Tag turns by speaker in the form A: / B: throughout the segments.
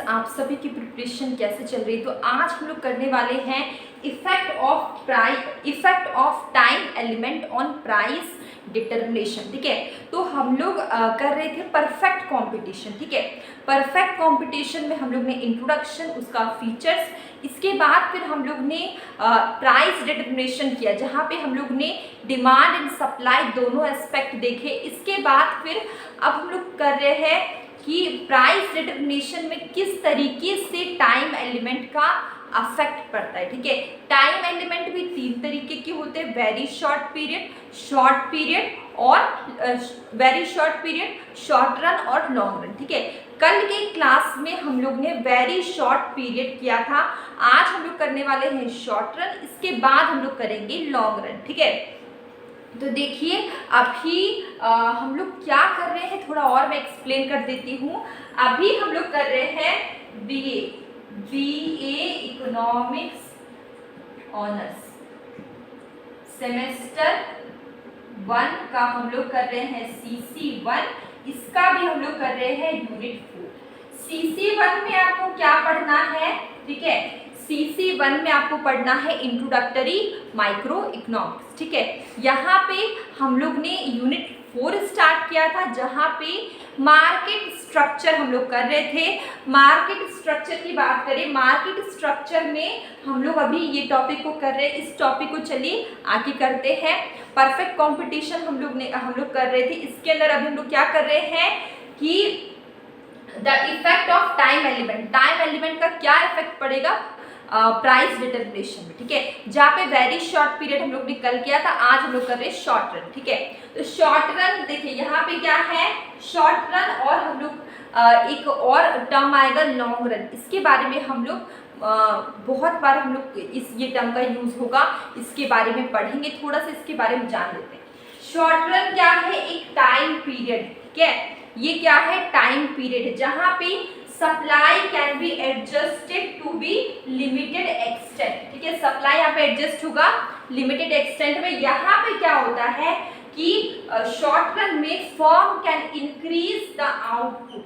A: आप सभी की प्रिपरेशन कैसे चल रही है। तो आज हम लोग करने वाले हैं effect of time element on price determination. ठीक है, तो हम लोग कर रहे थे परफेक्ट कंपटीशन। ठीक है, परफेक्ट कंपटीशन में हम लोग ने इंट्रोडक्शन, उसका फीचर्स, इसके बाद फिर हम लोग ने प्राइस डिटर्मिनेशन किया, जहाँ पे हम लोग ने डिमांड एंड सप्लाई दोनों एस्पेक्ट देखे। इसके बाद फिर अब हम लोग कर रहे हैं कि प्राइस डिटर्मिनेशन में किस तरीके से टाइम एलिमेंट का अफेक्ट पड़ता है। ठीक है, टाइम एलिमेंट भी तीन तरीके के होते हैं, वेरी शॉर्ट पीरियड और very short period, short run और लॉन्ग रन। ठीक है, कल के क्लास में हम लोग ने वेरी शॉर्ट पीरियड किया था, आज हम लोग करने वाले हैं शॉर्ट रन, इसके बाद हम लोग करेंगे लॉन्ग रन। ठीक है, तो देखिए अभी हम लोग क्या कर रहे हैं, थोड़ा और मैं एक्सप्लेन कर देती हूँ। अभी हम लोग कर रहे हैं बीए इकोनॉमिक्स ऑनर्स सेमेस्टर 1 का हम लोग कर रहे हैं CC1, इसका भी हम लोग कर रहे हैं यूनिट 4। CC1 में आपको क्या पढ़ना है? ठीक है, CC1 में आपको पढ़ना है इंट्रोडक्टरी माइक्रो इकोनॉमिक्स। ठीक है, यहाँ पे हम लोग ने यूनिट 4 स्टार्ट किया था, जहाँ पे मार्केट स्ट्रक्चर हम लोग कर रहे थे। मार्केट स्ट्रक्चर की बात करें, मार्केट स्ट्रक्चर में हम लोग अभी ये टॉपिक को कर रहे हैं। इस टॉपिक को चलिए आगे करते हैं। परफेक्ट कंपटीशन हम लोग कर रहे थे, इसके अंदर अभी हम लोग क्या कर रहे हैं कि the effect of time element का क्या इफेक्ट पड़ेगा प्राइस डिटर्मिनेशन में। ठीक है, जहाँ पे वेरी शॉर्ट पीरियड हम लोग ने कल किया था, आज हम लोग कर रहे हैं शॉर्ट रन। ठीक है, तो शॉर्ट रन देखिए यहाँ पे क्या है, शॉर्ट रन और हम लोग एक और टर्म आएगा लॉन्ग रन, इसके बारे में हम लोग बहुत बार हम लोग ये टर्म का यूज होगा, इसके बारे में पढ़ेंगे, थोड़ा सा इसके बारे में जान लेते हैं। शॉर्ट रन क्या है? एक टाइम पीरियड। ठीक है, ये क्या है? टाइम पीरियड, जहाँ पे supply can be adjusted to be limited extent. ठीक है, सप्लाई यहाँ पे एडजस्ट होगा लिमिटेड एक्सटेंट में। यहाँ पे क्या होता है कि शॉर्ट रन में firm can increase the output,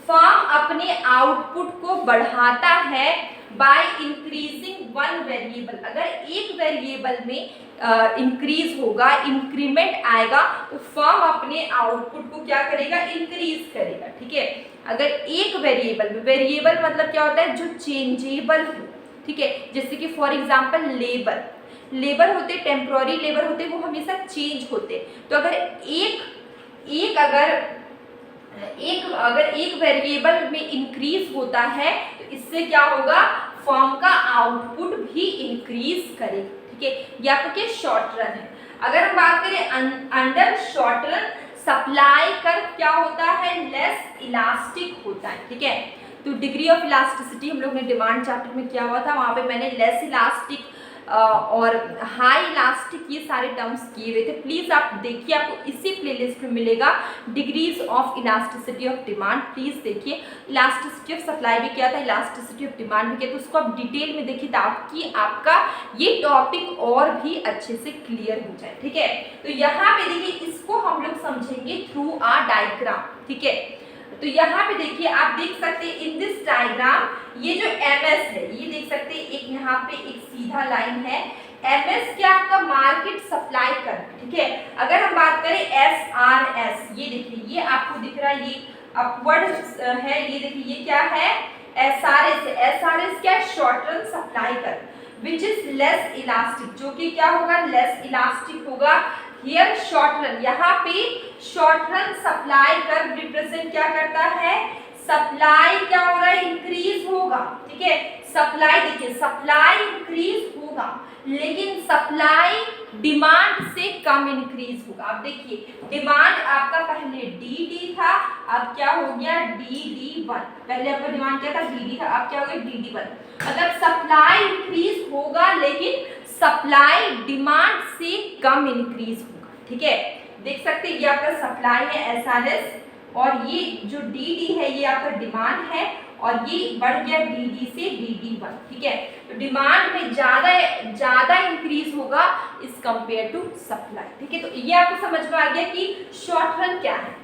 A: firm अपने आउटपुट को बढ़ाता है बाय इंक्रीजिंग वन वेरिएबल। अगर एक वेरिएबल में इंक्रीज होगा, इंक्रीमेंट आएगा, तो फर्म अपने आउटपुट को क्या करेगा? इंक्रीज करेगा। ठीक है, अगर एक वेरिएबल मतलब क्या होता है? जो चेंजेबल हो। ठीक है, जैसे कि फॉर एग्जांपल लेबर होते, टेम्पोररी लेबर होते, वो हमेशा चेंज होते। तो अगर एक वेरिएबल में इंक्रीज होता है, तो इससे क्या होगा? फर्म का आउटपुट भी इंक्रीज करेगा। ठीक है, ये आपका क्या शॉर्ट रन है। अगर हम बात करें under short run, supply curve क्या होता है? लेस इलास्टिक होता है। ठीक है, तो डिग्री ऑफ इलास्टिसिटी हम लोग ने डिमांड चैप्टर में किया हुआ था, वहाँ पे मैंने लेस इलास्टिक और हाई इलास्टिक ये सारे टर्म्स किए हुए थे। प्लीज़ आप देखिए, आपको इसी प्लेलिस्ट में मिलेगा degrees of elasticity of demand. Please देखिए, इलास्टिसिटी ऑफ सप्लाई भी किया था, इलास्टिसिटी ऑफ डिमांड भी किया, तो उसको आप डिटेल में देखिए ताकि आपका ये टॉपिक और भी अच्छे से क्लियर हो जाए। ठीक है, तो यहाँ पे देखिए, इसको हम लोग समझेंगे थ्रू आ डायग्राम। ठीक है, तो यहाँ पे देखिए, आप देख सकते हैं इन दिस डायग्राम, ये जो MS है, ये देख सकते हैं, एक यहाँ पे एक सीधा लाइन है। MS क्या? आपका मार्केट सप्लाई कर्व। ठीक है, अगर हम बात करें SRS, ये देखिए, ये आपको दिख रहा है, ये अपवर्ड है, ये देखिए, ये क्या है? SRS क्या? Short run supply curve which is less elastic, जो कि क्या होगा? लेस इलास्टिक होगा। हियर शॉर्ट रन, यहाँ पे short run supply curve represent क्या करता है? सप्लाई क्या हो रहा है? इंक्रीज होगा। ठीक है, सप्लाई देखिए, सप्लाई इंक्रीज होगा, लेकिन सप्लाई डिमांड से कम इंक्रीज होगा। अब देखिए, डिमांड आपका पहले DD था, अब क्या हो गया? DD1। पहले आपका डिमांड क्या था? DD था, अब क्या हो गया? DD1। मतलब सप्लाई इंक्रीज होगा, लेकिन सप्लाई डिमांड से कम इंक्रीज होगा। ठीक है, देख सकते हैं, ये आपका सप्लाई है SRS, और ये जो DD है ये आपका डिमांड है, और ये बढ़ गया DD से DD1। ठीक है, तो डिमांड में ज्यादा इंक्रीज होगा इस कंपेयर टू सप्लाई। ठीक है, तो ये आपको समझ में आ गया कि शॉर्ट रन क्या है।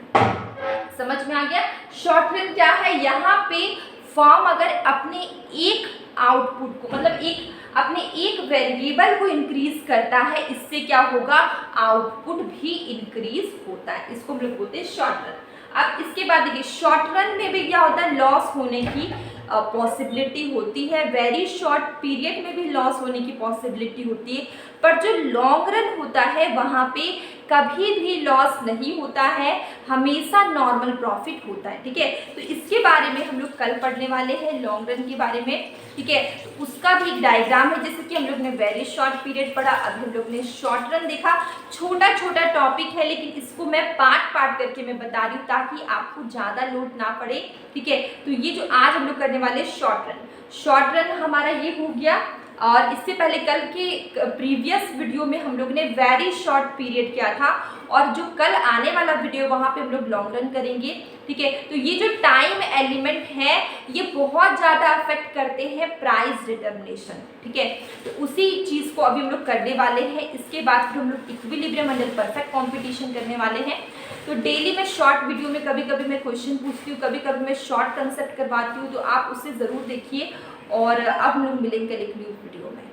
A: समझ में आ गया शॉर्ट रन क्या है? यहाँ पे फर्म अगर अपने एक आउटपुट को मतलब अपने एक वेरिएबल को इंक्रीज करता है, इससे क्या होगा, आउटपुट भी इंक्रीज होता है। इसको हम लोग बोलते हैं शॉर्ट रन। अब इसके बाद देखिए शॉर्ट रन में भी क्या होता है, लॉस होने की पॉसिबिलिटी होती है, वेरी शॉर्ट पीरियड में भी लॉस होने की पॉसिबिलिटी होती है, पर जो लॉन्ग रन होता है वहाँ पे कभी भी लॉस नहीं होता है, हमेशा नॉर्मल प्रॉफिट होता है। ठीक है, तो इसके बारे में हम लोग कल पढ़ने वाले हैं, लॉन्ग रन के बारे में। ठीक है, तो उसका भी एक डायग्राम है, जैसे कि हम लोग ने वेरी शॉर्ट पीरियड पढ़ा, अभी हम लोग ने शॉर्ट रन देखा। छोटा छोटा टॉपिक है, लेकिन इसको मैं पार्ट पार्ट करके मैं बता रही हूँ ताकि आपको ज़्यादा लोड ना पड़े। ठीक है, तो ये जो आज हम लोग करने वाले शॉर्ट रन हमारा ये हो गया। और इससे पहले कल के प्रीवियस वीडियो में हम लोग ने वेरी शॉर्ट पीरियड किया था, और जो कल आने वाला वीडियो वहाँ पे हम लोग लॉन्ग रन करेंगे। ठीक है, तो ये जो टाइम एलिमेंट है ये बहुत ज़्यादा अफेक्ट करते हैं प्राइस डिटर्मिनेशन। ठीक है, तो उसी चीज़ को अभी हम लोग करने वाले हैं। इसके बाद फिर हम लोग इक्विलिब्रियम अंडर परफेक्ट कॉम्पिटिशन करने वाले हैं। तो डेली मैं शॉर्ट वीडियो में कभी कभी मैं क्वेश्चन पूछती हूँ, कभी कभी मैं शॉर्ट कंसेप्ट करवाती हूँ, तो आप उसे ज़रूर देखिए। और अब हम लोग मिलेंगे एक न्यू वीडियो में।